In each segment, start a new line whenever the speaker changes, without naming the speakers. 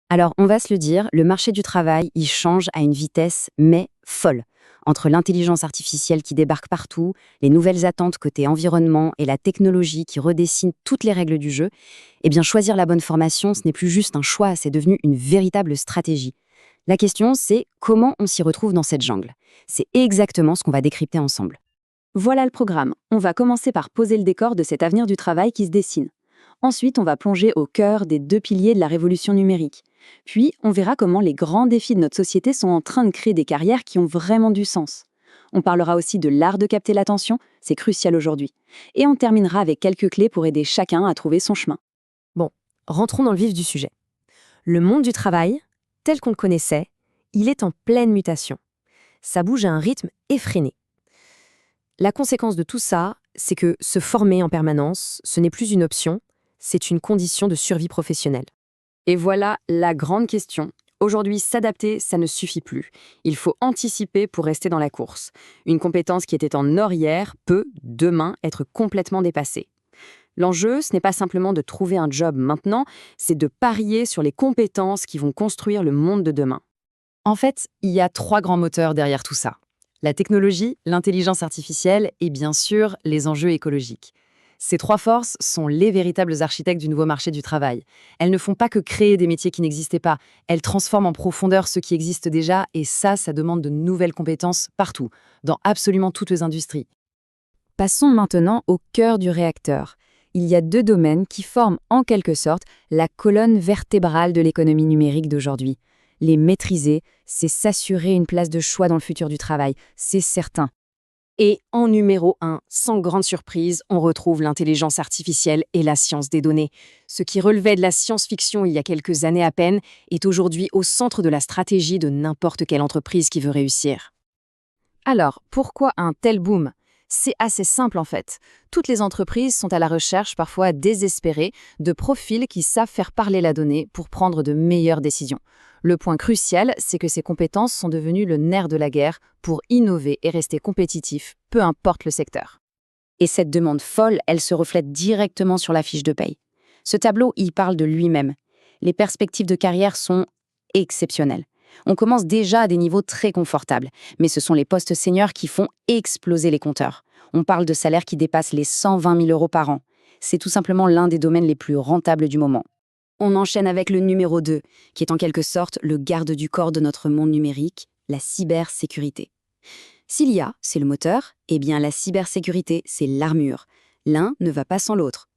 Alors, on va se le dire, le marché du travail, il change à une vitesse, mais folle. Entre l'intelligence artificielle qui débarque partout, les nouvelles attentes côté environnement et la technologie qui redessine toutes les règles du jeu, eh bien, choisir la bonne formation, ce n'est plus juste un choix, c'est devenu une véritable stratégie. La question, c'est comment on s'y retrouve dans cette jungle. C'est exactement ce qu'on va décrypter ensemble. Voilà le programme. On va commencer par poser le décor de cet avenir du travail qui se dessine. Ensuite, on va plonger au cœur des deux piliers de la révolution numérique. Puis, on verra comment les grands défis de notre société sont en train de créer des carrières qui ont vraiment du sens. On parlera aussi de l'art de capter l'attention, c'est crucial aujourd'hui. Et on terminera avec quelques clés pour aider chacun à trouver son chemin. Bon, rentrons dans le vif du sujet. Le monde du travail, tel qu'on le connaissait, il est en pleine mutation. Ça bouge à un rythme effréné. La conséquence de tout ça, c'est que se former en permanence, ce n'est plus une option, c'est une condition de survie professionnelle. Et voilà la grande question. Aujourd'hui, s'adapter, ça ne suffit plus. Il faut anticiper pour rester dans la course. Une compétence qui était en or hier peut, demain, être complètement dépassée. L'enjeu, ce n'est pas simplement de trouver un job maintenant, c'est de parier sur les compétences qui vont construire le monde de demain. En fait, il y a 3 grands moteurs derrière tout ça. La technologie, l'intelligence artificielle et bien sûr les enjeux écologiques. Ces 3 forces sont les véritables architectes du nouveau marché du travail. Elles ne font pas que créer des métiers qui n'existaient pas, elles transforment en profondeur ceux qui existent déjà et ça demande de nouvelles compétences partout, dans absolument toutes les industries. Passons maintenant au cœur du réacteur. Il y a 2 domaines qui forment en quelque sorte la colonne vertébrale de l'économie numérique d'aujourd'hui. Les maîtriser, c'est s'assurer une place de choix dans le futur du travail, c'est certain. Et en numéro 1, sans grande surprise, on retrouve l'intelligence artificielle et la science des données. Ce qui relevait de la science-fiction il y a quelques années à peine est aujourd'hui au centre de la stratégie de n'importe quelle entreprise qui veut réussir. Alors, pourquoi un tel boom ? C'est assez simple en fait. Toutes les entreprises sont à la recherche, parfois désespérées, de profils qui savent faire parler la donnée pour prendre de meilleures décisions. Le point crucial, c'est que ces compétences sont devenues le nerf de la guerre pour innover et rester compétitif, peu importe le secteur. Et cette demande folle, elle se reflète directement sur la fiche de paye. Ce tableau, il parle de lui-même. Les perspectives de carrière sont exceptionnelles. On commence déjà à des niveaux très confortables, mais ce sont les postes seniors qui font exploser les compteurs. On parle de salaires qui dépassent les 120 000 € par an. C'est tout simplement l'un des domaines les plus rentables du moment. On enchaîne avec le numéro 2, qui est en quelque sorte le garde du corps de notre monde numérique, la cybersécurité. S'il y a, c'est le moteur, eh bien la cybersécurité, c'est l'armure. L'un ne va pas sans l'autre.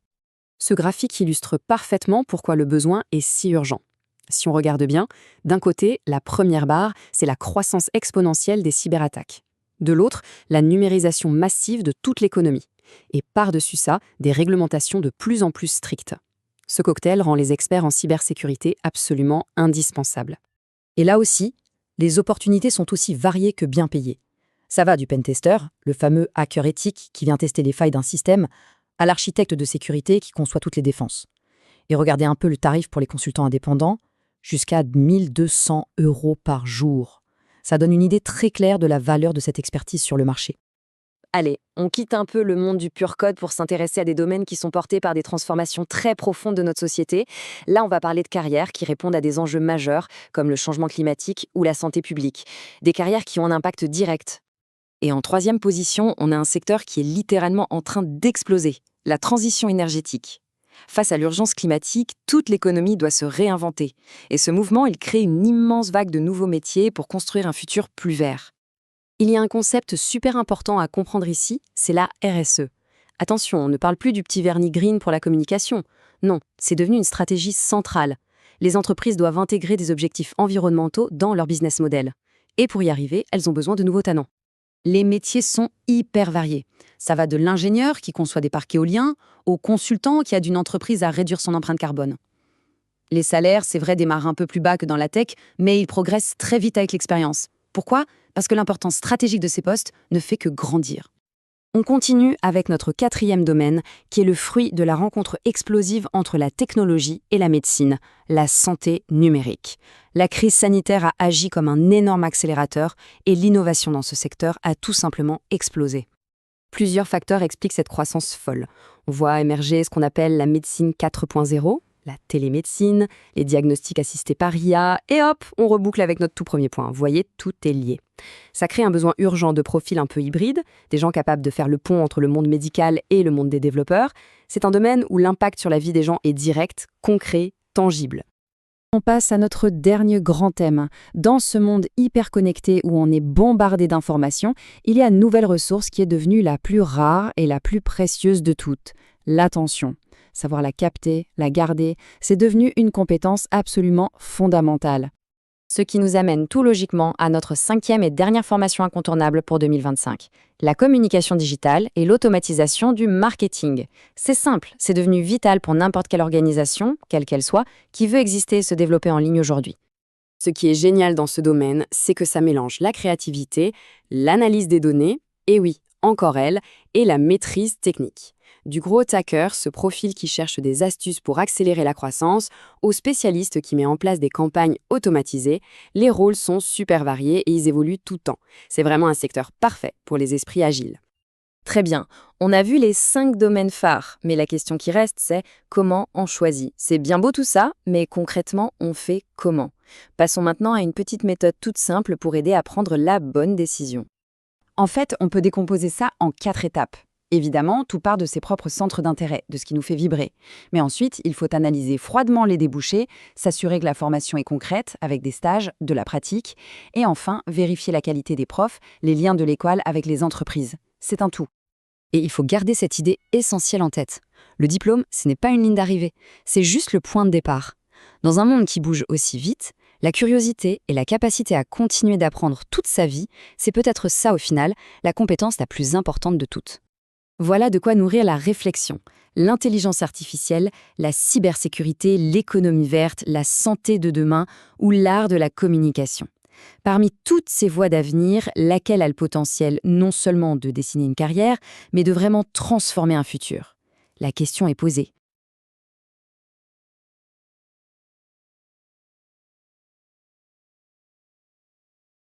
Ce graphique illustre parfaitement pourquoi le besoin est si urgent. Si on regarde bien, d'un côté, la première barre, c'est la croissance exponentielle des cyberattaques. De l'autre, la numérisation massive de toute l'économie. Et par-dessus ça, des réglementations de plus en plus strictes. Ce cocktail rend les experts en cybersécurité absolument indispensables. Et là aussi, les opportunités sont aussi variées que bien payées. Ça va du pentester, le fameux hacker éthique qui vient tester les failles d'un système, à l'architecte de sécurité qui conçoit toutes les défenses. Et regardez un peu le tarif pour les consultants indépendants, jusqu'à 1 200 € par jour. Ça donne une idée très claire de la valeur de cette expertise sur le marché. Allez, on quitte un peu le monde du pur code pour s'intéresser à des domaines qui sont portés par des transformations très profondes de notre société. Là, on va parler de carrières qui répondent à des enjeux majeurs, comme le changement climatique ou la santé publique. Des carrières qui ont un impact direct. Et en 3e position, on a un secteur qui est littéralement en train d'exploser, la transition énergétique. Face à l'urgence climatique, toute l'économie doit se réinventer. Et ce mouvement, il crée une immense vague de nouveaux métiers pour construire un futur plus vert. Il y a un concept super important à comprendre ici, c'est la RSE. Attention, on ne parle plus du petit vernis green pour la communication. Non, c'est devenu une stratégie centrale. Les entreprises doivent intégrer des objectifs environnementaux dans leur business model. Et pour y arriver, elles ont besoin de nouveaux talents. Les métiers sont hyper variés. Ça va de l'ingénieur qui conçoit des parcs éoliens au consultant qui aide une entreprise à réduire son empreinte carbone. Les salaires, c'est vrai, démarrent un peu plus bas que dans la tech, mais ils progressent très vite avec l'expérience. Pourquoi ? Parce que l'importance stratégique de ces postes ne fait que grandir. On continue avec notre 4e domaine, qui est le fruit de la rencontre explosive entre la technologie et la médecine, la santé numérique. La crise sanitaire a agi comme un énorme accélérateur et l'innovation dans ce secteur a tout simplement explosé. Plusieurs facteurs expliquent cette croissance folle. On voit émerger ce qu'on appelle la médecine 4.0, La télémédecine, les diagnostics assistés par IA, et hop, on reboucle avec notre tout premier point. Vous voyez, tout est lié. Ça crée un besoin urgent de profils un peu hybrides, des gens capables de faire le pont entre le monde médical et le monde des développeurs. C'est un domaine où l'impact sur la vie des gens est direct, concret, tangible.
On passe à notre dernier grand thème. Dans ce monde hyper connecté où on est bombardé d'informations, il y a une nouvelle ressource qui est devenue la plus rare et la plus précieuse de toutes, l'attention. Savoir la capter, la garder, c'est devenu une compétence absolument fondamentale.
Ce qui nous amène tout logiquement à notre 5e et dernière formation incontournable pour 2025, la communication digitale et l'automatisation du marketing. C'est simple, c'est devenu vital pour n'importe quelle organisation, quelle qu'elle soit, qui veut exister et se développer en ligne aujourd'hui. Ce qui est génial dans ce domaine, c'est que ça mélange la créativité, l'analyse des données, et oui, encore elle, et la maîtrise technique. Du gros hacker, ce profil qui cherche des astuces pour accélérer la croissance, au spécialiste qui met en place des campagnes automatisées, les rôles sont super variés et ils évoluent tout le temps. C'est vraiment un secteur parfait pour les esprits agiles.
Très bien, on a vu les 5 domaines phares, mais la question qui reste, c'est comment on choisit. C'est bien beau tout ça, mais concrètement, on fait comment? Passons maintenant à une petite méthode toute simple pour aider à prendre la bonne décision. En fait, on peut décomposer ça en 4 étapes. Évidemment, tout part de ses propres centres d'intérêt, de ce qui nous fait vibrer. Mais ensuite, il faut analyser froidement les débouchés, s'assurer que la formation est concrète, avec des stages, de la pratique, et enfin, vérifier la qualité des profs, les liens de l'école avec les entreprises. C'est un tout.
Et il faut garder cette idée essentielle en tête. Le diplôme, ce n'est pas une ligne d'arrivée, c'est juste le point de départ. Dans un monde qui bouge aussi vite, la curiosité et la capacité à continuer d'apprendre toute sa vie, c'est peut-être ça au final, la compétence la plus importante de toutes. Voilà de quoi nourrir la réflexion. L'intelligence artificielle, la cybersécurité, l'économie verte, la santé de demain ou l'art de la communication. Parmi toutes ces voies d'avenir, laquelle a le potentiel non seulement de dessiner une carrière, mais de vraiment transformer un futur? La question est posée.